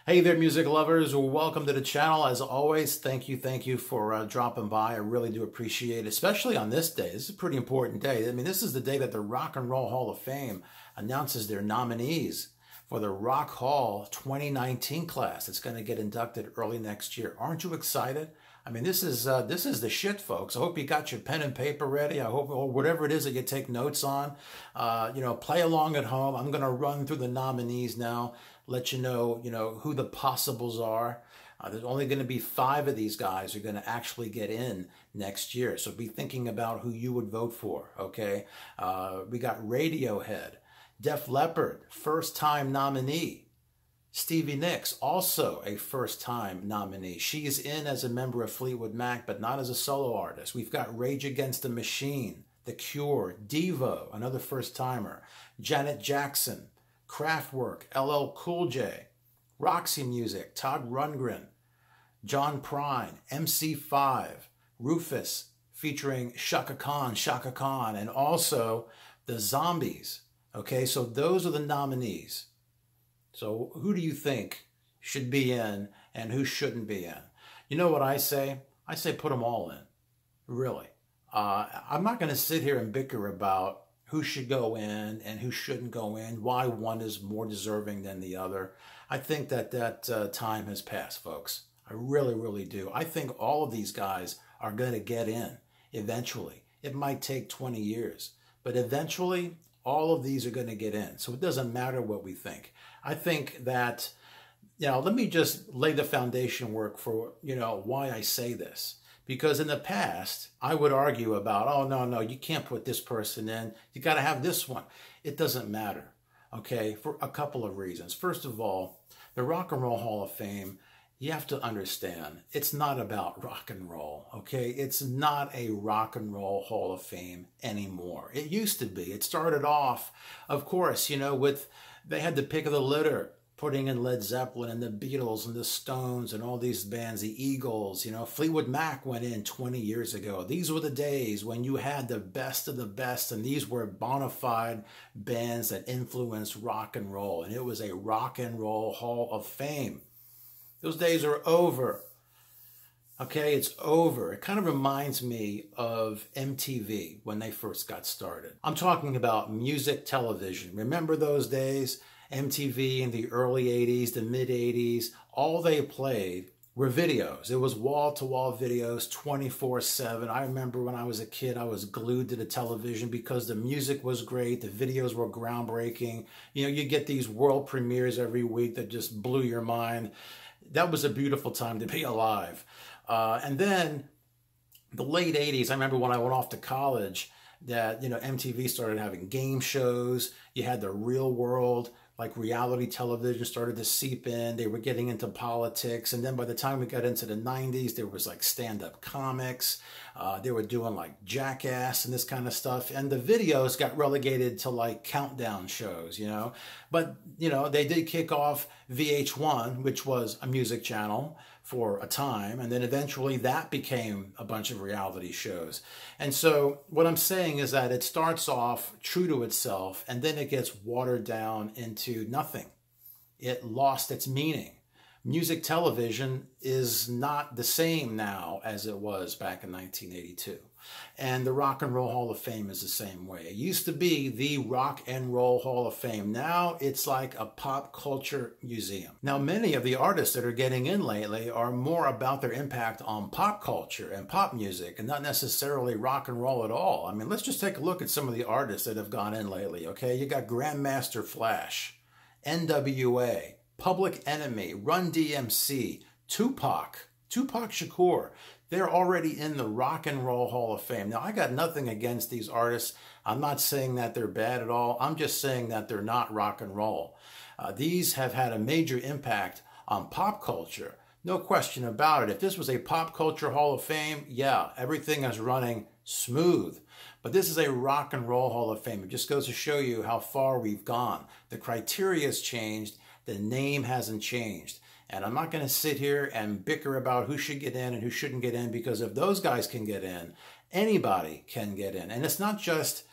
Hey there, music lovers. Welcome to the channel. As always, thank you for dropping by. I really do appreciate it, especially on this day. This is a pretty important day. I mean, this is the day that the Rock and Roll Hall of Fame announces their nominees for the Rock Hall 2019 class. It's going to get inducted early next year. Aren't you excited? I mean, this is the shit, folks. I hope you got your pen and paper ready. I hope, or whatever it is that you take notes on, play along at home. I'm going to run through the nominees now, let you know, who the possibles are. There's only going to be 5 of these guys who are going to actually get in next year. So be thinking about who you would vote for, okay? We got Radiohead, Def Leppard, first-time nominee. Stevie Nicks, also a first-time nominee. She's in as a member of Fleetwood Mac, but not as a solo artist. We've got Rage Against the Machine, The Cure, Devo, another first-timer, Janet Jackson, Kraftwerk, LL Cool J, Roxy Music, Todd Rundgren, John Prine, MC5, Rufus, featuring Chaka Khan, and also the Zombies. Okay, so those are the nominees. So who do you think should be in and who shouldn't be in? You know what I say? I say put them all in, really. I'm not going to sit here and bicker about who should go in and who shouldn't go in, why one is more deserving than the other. I think that time has passed, folks. I really do. I think all of these guys are going to get in eventually. It might take 20 years, but eventually all of these are going to get in. So it doesn't matter what we think. I think that, let me just lay the foundation work for, why I say this. Because in the past, I would argue about, oh, no, you can't put this person in. You got to have this one. It doesn't matter, okay, for a couple of reasons. First of all, the Rock and Roll Hall of Fame, you have to understand, it's not about rock and roll, okay? It's not a Rock and Roll Hall of Fame anymore. It used to be. It started off, of course, with, they had the pick of the litter, putting in Led Zeppelin and the Beatles and the Stones and all these bands, the Eagles, Fleetwood Mac went in 20 years ago. These were the days when you had the best of the best, and these were bona fide bands that influenced rock and roll, and it was a Rock and Roll Hall of Fame. Those days are over. Okay, it's over. It kind of reminds me of MTV when they first got started. I'm talking about music television. Remember those days? MTV in the early 80s, the mid 80s, all they played were videos. It was wall-to-wall videos 24/7. I remember when I was a kid, I was glued to the television because the music was great, the videos were groundbreaking. You get these world premieres every week that just blew your mind. That was a beautiful time to be alive. And then the late 80s, I remember when I went off to college that, MTV started having game shows. You had the Real World, like reality television started to seep in. They were getting into politics. And then by the time we got into the 90s, there was like stand-up comics. They were doing like Jackass and this kind of stuff. And the videos got relegated to like countdown shows, But, they did kick off VH1, which was a music channel for a time. And then eventually that became a bunch of reality shows. And so what I'm saying is that it starts off true to itself, and then it gets watered down into nothing. It lost its meaning. Music television is not the same now as it was back in 1982. And the Rock and Roll Hall of Fame is the same way. It used to be the Rock and Roll Hall of Fame. Now it's like a pop culture museum. Now, many of the artists that are getting in lately are more about their impact on pop culture and pop music and not necessarily rock and roll at all. I mean, let's just take a look at some of the artists that have gone in lately, okay? You got Grandmaster Flash, NWA, Public Enemy, Run DMC, Tupac Shakur. They're already in the Rock and Roll Hall of Fame. Now, I got nothing against these artists. I'm not saying that they're bad at all. I'm just saying that they're not rock and roll. These have had a major impact on pop culture. No question about it. If this was a pop culture Hall of Fame, yeah, everything is running smooth. But this is a Rock and Roll Hall of Fame. It just goes to show you how far we've gone. The criteria has changed. The name hasn't changed. And I'm not going to sit here and bicker about who should get in and who shouldn't get in, because if those guys can get in, anybody can get in. And it's not just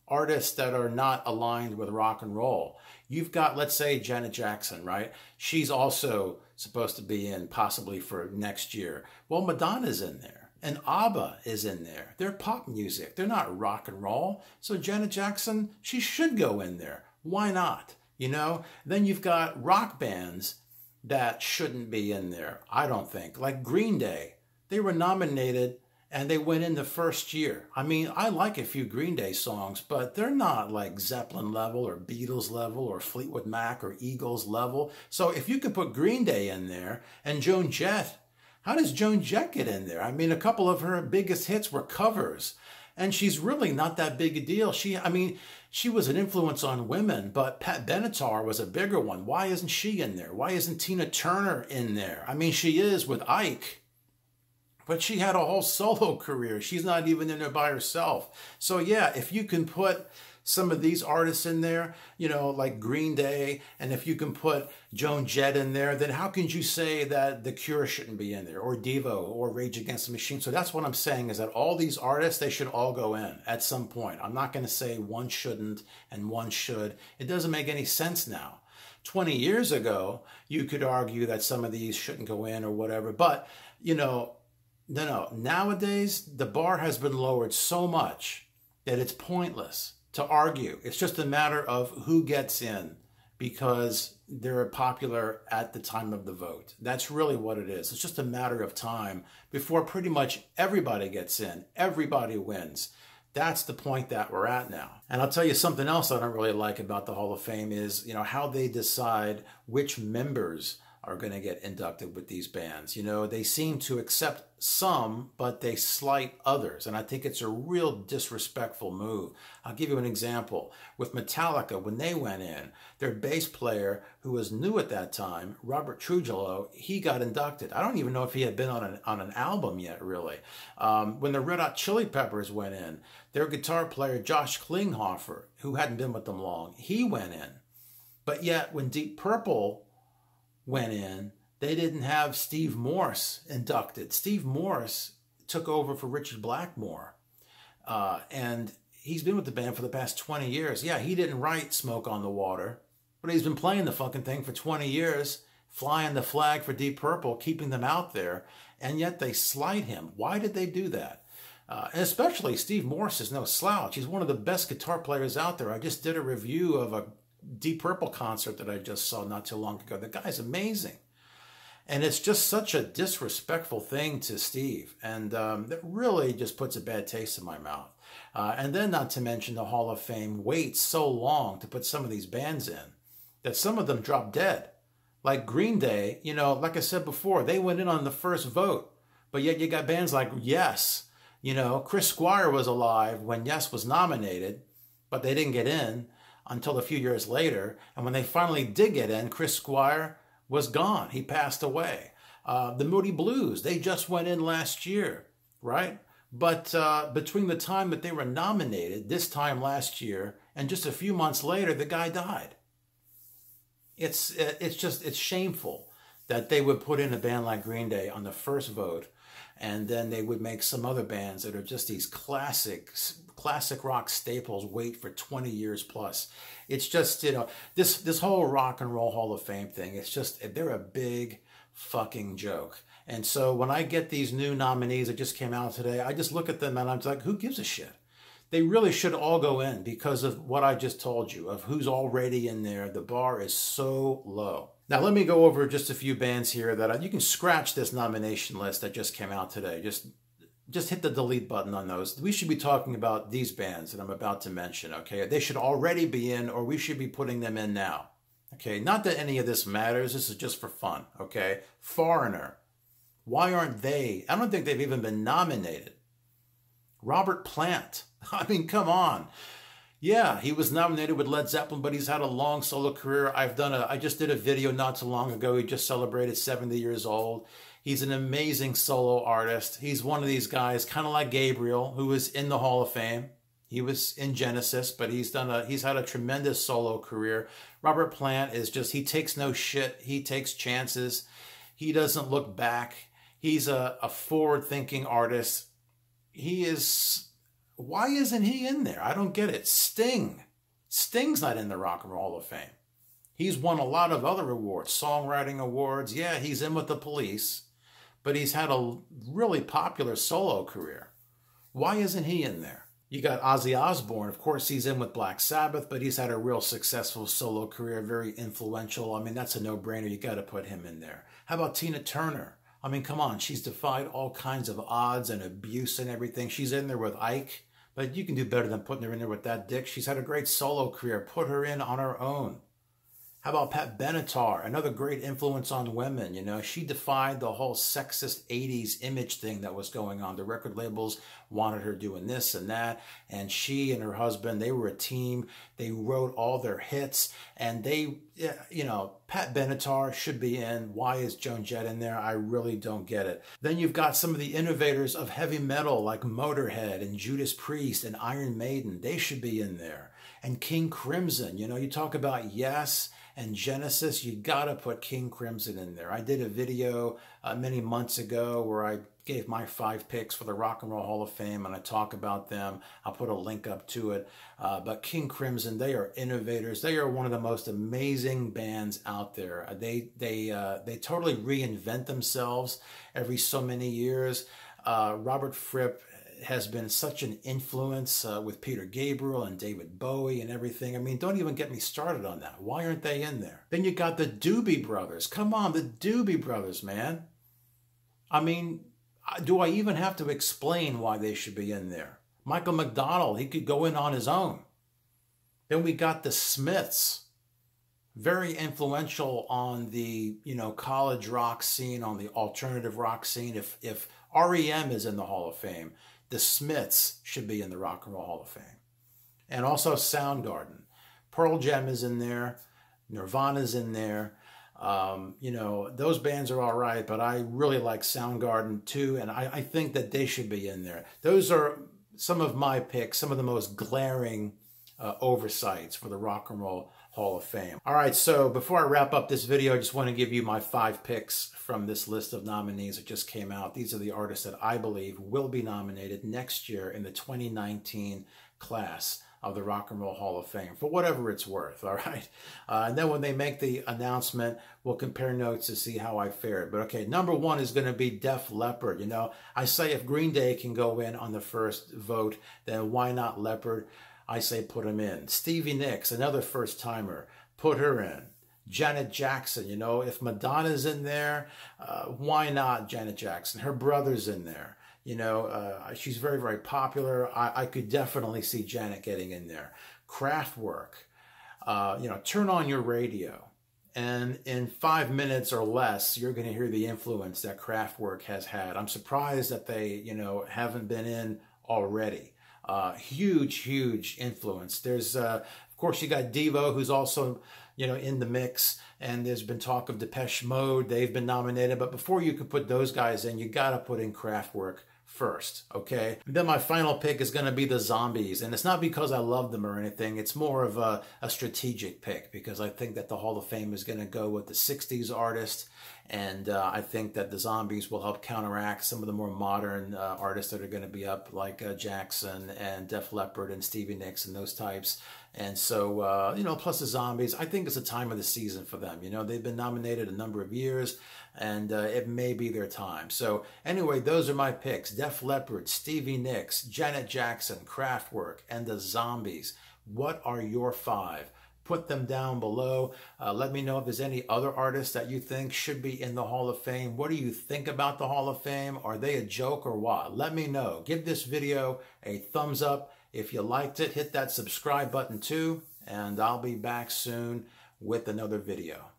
artists that are not aligned with rock and roll. You've got, let's say, Janet Jackson, right? She's also supposed to be in possibly for next year. Well, Madonna's in there. And ABBA is in there. They're pop music. They're not rock and roll. So Janet Jackson, she should go in there. Why not? You know? Then you've got rock bands that shouldn't be in there, I don't think. Like Green Day. They were nominated and they went in the first year. I mean, I like a few Green Day songs, but they're not like Zeppelin level or Beatles level or Fleetwood Mac or Eagles level. So if you could put Green Day in there and Joan Jett, how does Joan Jett get in there? I mean, a couple of her biggest hits were covers, and she's really not that big a deal. She was an influence on women, but Pat Benatar was a bigger one. Why isn't she in there? Why isn't Tina Turner in there? I mean, she is with Ike, but she had a whole solo career. She's not even in there by herself. So yeah, if you can put some of these artists in there, you know, like Green Day, and if you can put Joan Jett in there, then how can you say that The Cure shouldn't be in there, or Devo, or Rage Against the Machine? So that's what I'm saying, is that all these artists, they should all go in at some point. I'm not going to say one shouldn't and one should. It doesn't make any sense now. 20 years ago, you could argue that some of these shouldn't go in or whatever, but, you know, no. Nowadays, the bar has been lowered so much that it's pointless to argue. It's just a matter of who gets in because they're popular at the time of the vote. That's really what it is. It's just a matter of time before pretty much everybody gets in. Everybody wins. That's the point that we're at now. And I'll tell you something else I don't really like about the Hall of Fame is, you know, how they decide which members are going to get inducted with these bands. You know, they seem to accept some, but they slight others. And I think it's a real disrespectful move. I'll give you an example. With Metallica, when they went in, their bass player, who was new at that time, Robert Trujillo, he got inducted. I don't even know if he had been on an album yet, really. When the Red Hot Chili Peppers went in, their guitar player, Josh Klinghoffer, who hadn't been with them long, he went in. But yet, when Deep Purple went in, they didn't have Steve Morse inducted. Steve Morse took over for Richard Blackmore. And he's been with the band for the past 20 years. Yeah, he didn't write Smoke on the Water, but he's been playing the fucking thing for 20 years, flying the flag for Deep Purple, keeping them out there, and yet they slight him. Why did they do that? And especially Steve Morse is no slouch. He's one of the best guitar players out there. I just did a review of a Deep Purple concert that I just saw not too long ago. The guy's amazing. And it's just such a disrespectful thing to Steve. And that really just puts a bad taste in my mouth. And then not to mention the Hall of Fame waits so long to put some of these bands in that some of them drop dead. Like Green Day, you know, like I said before, they went in on the first vote. But yet you got bands like Yes. You know, Chris Squire was alive when Yes was nominated, but they didn't get in until a few years later. And when they finally did get in, Chris Squire was gone. He passed away. The Moody Blues, they just went in last year, right? But between the time that they were nominated, this time last year, and just a few months later, the guy died. It's shameful that they would put in a band like Green Day on the first vote, and then they would make some other bands that are just these classic rock staples wait for 20 years plus. It's just, you know, this whole Rock and Roll Hall of Fame thing, it's just, they're a big fucking joke. And so when I get these new nominees that just came out today, I just look at them and I'm like, who gives a shit? They really should all go in because of what I just told you, of who's already in there. The bar is so low. Now, let me go over just a few bands here that you can scratch this nomination list that just came out today. Just hit the delete button on those. We should be talking about these bands that I'm about to mention, okay? They should already be in, or we should be putting them in now, okay? Not that any of this matters. This is just for fun, okay? Foreigner. Why aren't they? I don't think they've even been nominated. Robert Plant. I mean, come on. Yeah, he was nominated with Led Zeppelin, but he's had a long solo career. I just did a video not too long ago. He just celebrated 70 years old. He's an amazing solo artist. He's one of these guys, kind of like Gabriel, who is in the Hall of Fame. He was in Genesis, but he's had a tremendous solo career. Robert Plant is just, he takes no shit. He takes chances. He doesn't look back. He's a forward-thinking artist. Why isn't he in there? I don't get it. Sting's not in the Rock and Roll Hall of Fame. He's won a lot of other awards, songwriting awards. Yeah, he's in with the Police, but he's had a really popular solo career. Why isn't he in there? You got Ozzy Osbourne. Of course, he's in with Black Sabbath, but he's had a real successful solo career, very influential. I mean, that's a no-brainer. You got to put him in there. How about Tina Turner? I mean, come on. She's defied all kinds of odds and abuse and everything. She's in there with Ike, but you can do better than putting her in there with that dick. She's had a great solo career. Put her in on her own. How about Pat Benatar, another great influence on women? You know, she defied the whole sexist 80s image thing that was going on. The record labels wanted her doing this and that. And she and her husband, they were a team. They wrote all their hits. And they, you know, Pat Benatar should be in. Why is Joan Jett in there? I really don't get it. Then you've got some of the innovators of heavy metal like Motorhead and Judas Priest and Iron Maiden. They should be in there. And King Crimson, you know, you talk about Yes and Genesis, you gotta put King Crimson in there. I did a video many months ago where I gave my 5 picks for the Rock and Roll Hall of Fame, and I talk about them. I'll put a link up to it. But King Crimson, they are innovators. They are one of the most amazing bands out there. They totally reinvent themselves every so many years. Robert Fripp has been such an influence with Peter Gabriel and David Bowie and everything. I mean, don't even get me started on that. Why aren't they in there? Then you got the Doobie Brothers. Come on, the Doobie Brothers, man. I mean, do I even have to explain why they should be in there? Michael McDonald, he could go in on his own. Then we got the Smiths. Very influential on the, you know, college rock scene, on the alternative rock scene. If REM is in the Hall of Fame, the Smiths should be in the Rock and Roll Hall of Fame. And also Soundgarden. Pearl Jam is in there. Nirvana's in there. You know, those bands are all right, but I really like Soundgarden too, and I think that they should be in there. Those are some of my picks, some of the most glaring oversights for the Rock and Roll Hall of Fame. All right, so before I wrap up this video, I just want to give you my 5 picks from this list of nominees that just came out. These are the artists that I believe will be nominated next year in the 2019 class of the Rock and Roll Hall of Fame, for whatever it's worth, all right? And then when they make the announcement, we'll compare notes to see how I fared. But okay, number 1 is going to be Def Leppard. You know, I say if Green Day can go in on the first vote, then why not Leppard? I say put him in. Stevie Nicks, another first-timer, put her in. Janet Jackson, you know, if Madonna's in there, why not Janet Jackson? Her brother's in there. You know, she's very, very popular. I could definitely see Janet getting in there. Kraftwerk, you know, turn on your radio. And in 5 minutes or less, you're going to hear the influence that Kraftwerk has had. I'm surprised that they, you know, haven't been in already. Huge, huge influence. There's, of course, you got Devo, who's also, you know, in the mix. And there's been talk of Depeche Mode. They've been nominated. But before you can put those guys in, you got to put in Kraftwerk first, okay? And then my final pick is going to be the Zombies. And it's not because I love them or anything. It's more of a strategic pick because I think that the Hall of Fame is going to go with the 60s artist. And I think that the Zombies will help counteract some of the more modern artists that are going to be up, like Jackson and Def Leppard and Stevie Nicks and those types. And so, you know, plus the Zombies, I think it's a time of the season for them. You know, they've been nominated a number of years, and it may be their time. So anyway, those are my picks. Def Leppard, Stevie Nicks, Janet Jackson, Kraftwerk, and the Zombies. What are your 5? Put them down below. Let me know if there's any other artists that you think should be in the Hall of Fame. What do you think about the Hall of Fame? Are they a joke or what? Let me know. Give this video a thumbs up. If you liked it, hit that subscribe button too, and I'll be back soon with another video.